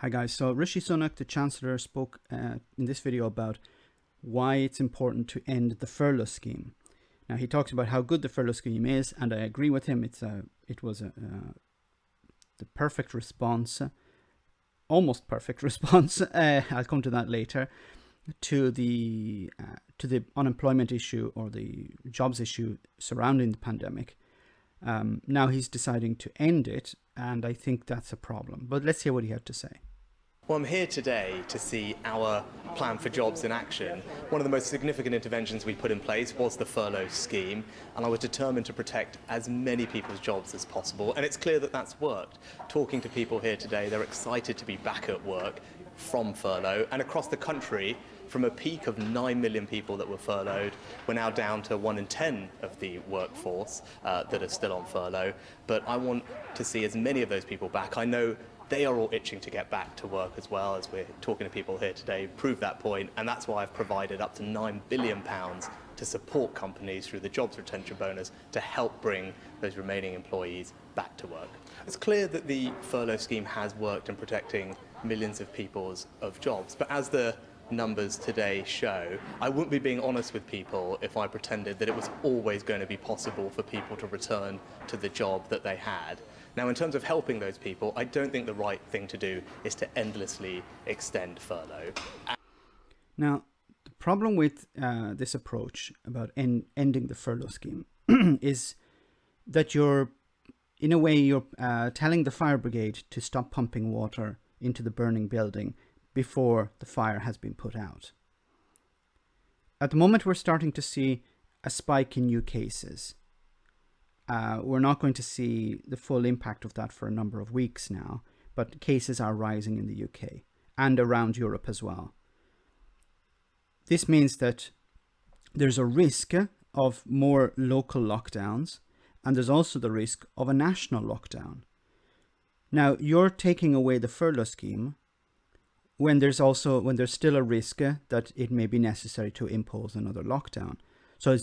Hi guys, so Rishi Sunak, the Chancellor, spoke in this video about why it's important to end the furlough scheme. Now he talks about how good the furlough scheme is, and I agree with him. It was the perfect response, almost perfect response. I'll come to that later. To the unemployment issue or the jobs issue surrounding the pandemic. Now he's deciding to end it, and I think that's a problem. But let's hear what he had to say. Well, I'm here today to see our plan for jobs in action. One of the most significant interventions we put in place was the furlough scheme, and I was determined to protect as many people's jobs as possible, and it's clear that that's worked. Talking to people here today, they're excited to be back at work from furlough, and across the country, from a peak of 9 million people that were furloughed, we're now down to 1 in 10 of the workforce that are still on furlough. But I want to see as many of those people back. I know they are all itching to get back to work as well, as we're talking to people here today, prove that point, and that's why I've provided up to £9 billion to support companies through the jobs retention bonus to help bring those remaining employees back to work. It's clear that the furlough scheme has worked in protecting millions of people's jobs, but as the numbers today show, I wouldn't be being honest with people if I pretended that it was always going to be possible for people to return to the job that they had. Now, in terms of helping those people, I don't think the right thing to do is to endlessly extend furlough. Now, the problem with this approach about ending the furlough scheme is that you're telling the fire brigade to stop pumping water into the burning building before the fire has been put out. At the moment, we're starting to see a spike in new cases. We're not going to see the full impact of that for a number of weeks now, but cases are rising in the UK and around Europe as well. This means that there's a risk of more local lockdowns, and there's also the risk of a national lockdown. Now, you're taking away the furlough scheme when there's still a risk that it may be necessary to impose another lockdown. So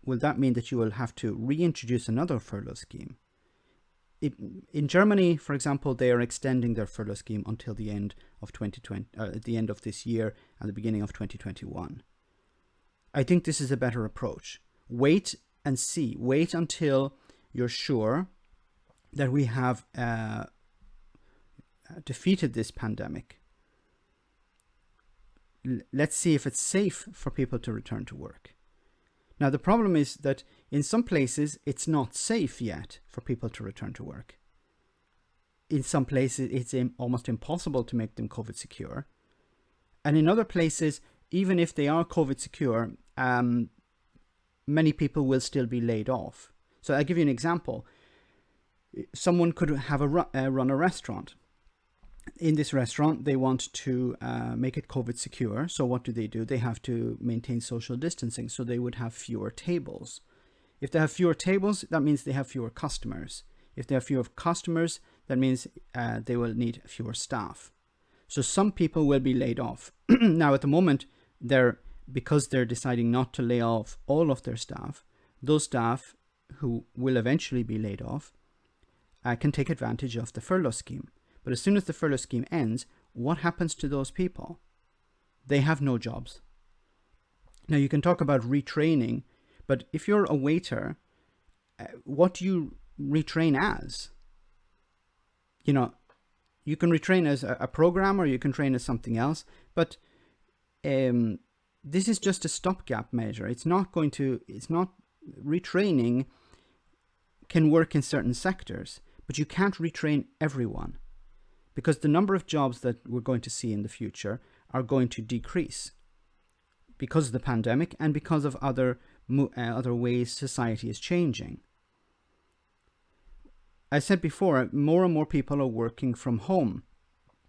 will that mean that you will have to reintroduce another furlough scheme? In Germany, for example, they are extending their furlough scheme until the end of 2020, at the end of this year and the beginning of 2021. I think this is a better approach. Wait and see. Wait until you're sure that we have defeated this pandemic. Let's see if it's safe for people to return to work. Now, the problem is that in some places, it's not safe yet for people to return to work. In some places, it's almost impossible to make them COVID secure. And in other places, even if they are COVID secure, many people will still be laid off. So I'll give you an example. Someone could have run a restaurant. In this restaurant, they want to make it COVID secure. So what do? They have to maintain social distancing. So they would have fewer tables. If they have fewer tables, that means they have fewer customers. If they have fewer customers, that means they will need fewer staff. So some people will be laid off. Now, at the moment, because they're deciding not to lay off all of their staff, those staff who will eventually be laid off can take advantage of the furlough scheme. But as soon as the furlough scheme ends, what happens to those people? They have no jobs. Now, you can talk about retraining, but if you're a waiter, what do you retrain as? You know, you can retrain as a programmer, you can train as something else, but this is just a stopgap measure. It's not retraining can work in certain sectors, but you can't retrain everyone, because the number of jobs that we're going to see in the future are going to decrease because of the pandemic and because of other ways society is changing. I said before, more and more people are working from home.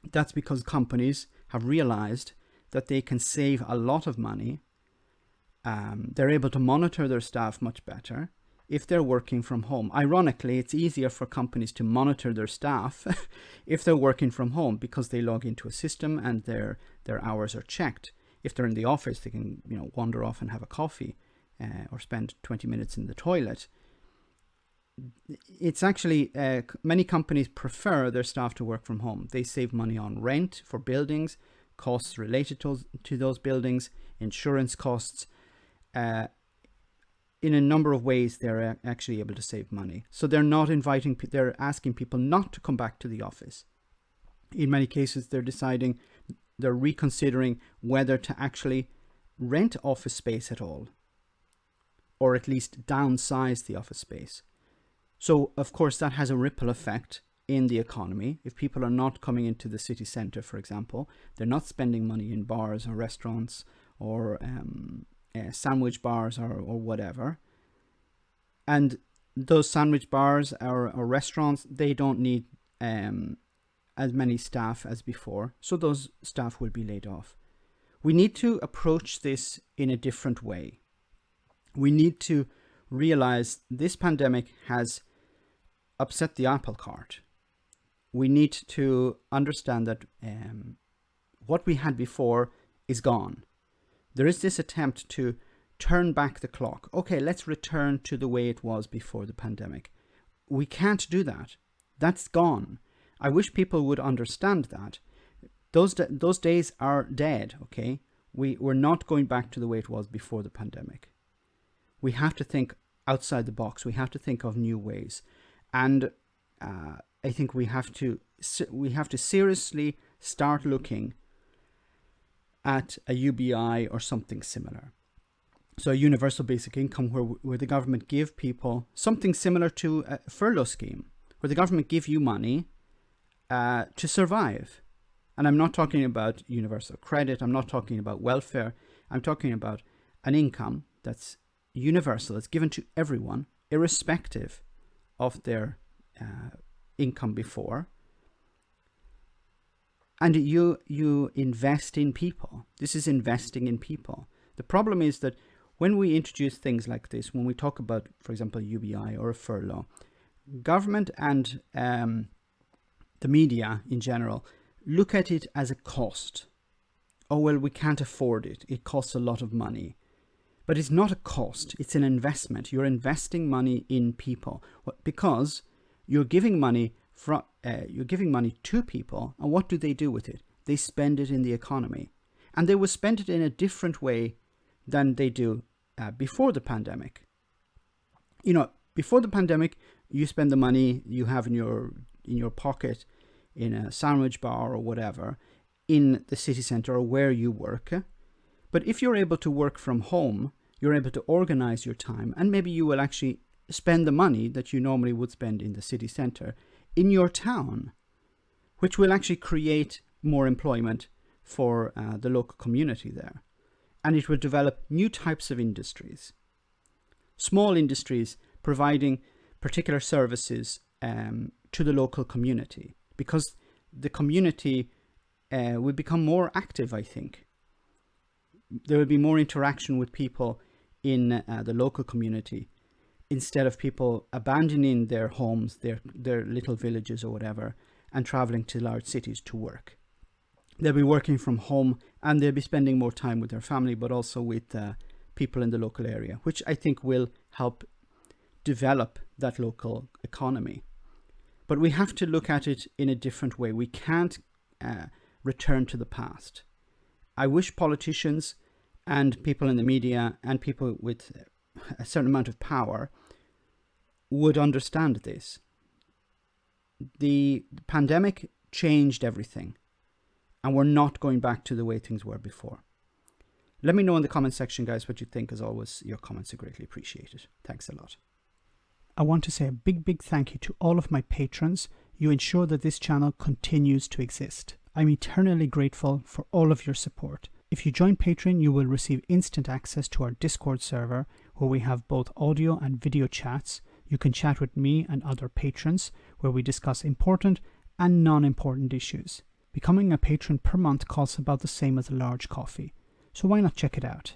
That's because companies have realized that they can save a lot of money. They're able to monitor their staff much better if they're working from home. Ironically, it's easier for companies to monitor their staff if they're working from home, because they log into a system and their hours are checked. If they're in the office, they can wander off and have a coffee or spend 20 minutes in the toilet. it's actually, many companies prefer their staff to work from home. They save money on rent for buildings, costs related to those buildings, insurance costs. In a number of ways, they're actually able to save money. So they're not they're asking people not to come back to the office. In many cases, they're reconsidering whether to actually rent office space at all, or at least downsize the office space. So, of course, that has a ripple effect in the economy. If people are not coming into the city centre, for example, they're not spending money in bars or restaurants or sandwich bars or whatever. And those sandwich bars or restaurants, they don't need as many staff as before. So those staff will be laid off. We need to approach this in a different way. We need to realize this pandemic has upset the apple cart. We need to understand that what we had before is gone. There is this attempt to turn back the clock. Okay, let's return to the way it was before the pandemic. We can't do that. That's gone. I wish people would understand that. Those days are dead, okay? We're not going back to the way it was before the pandemic. We have to think outside the box. We have to think of new ways. And I think we have to seriously start looking at a UBI or something similar. So a universal basic income where the government give people something similar to a furlough scheme, where the government give you money to survive. And I'm not talking about universal credit. I'm not talking about welfare. I'm talking about an income that's universal. It's given to everyone, irrespective of their income before. And you invest in people. This is investing in people. The problem is that when we introduce things like this, when we talk about, for example, UBI or a furlough, government and the media in general look at it as a cost. Oh, well, we can't afford it. It costs a lot of money. But it's not a cost. It's an investment. You're investing money in people because you're giving money to people. And what do they do with it? They spend it in the economy. And they will spend it in a different way than they do before the pandemic. You know, before the pandemic, you spend the money you have in your pocket in a sandwich bar or whatever in the city centre or where you work. But if you're able to work from home, you're able to organize your time, and maybe you will actually spend the money that you normally would spend in the city centre in your town, which will actually create more employment for the local community there. And it will develop new types of industries, small industries providing particular services to the local community, because the community will become more active, I think. There will be more interaction with people in the local community instead of people abandoning their homes, their little villages or whatever, and traveling to large cities to work. They'll be working from home and they'll be spending more time with their family, but also with people in the local area, which I think will help develop that local economy. But we have to look at it in a different way. We can't return to the past. I wish politicians and people in the media and people with a certain amount of power would understand this. The pandemic changed everything, and we're not going back to the way things were before. Let me know in the comment section, guys, what you think. As always, your comments are greatly appreciated. Thanks a lot. I want to say a big thank you to all of my patrons. You ensure that this channel continues to exist. I'm eternally grateful for all of your support. If you join Patreon, you will receive instant access to our Discord server, where we have both audio and video chats. You can chat with me and other patrons, where we discuss important and non-important issues. Becoming a patron per month costs about the same as a large coffee, so why not check it out?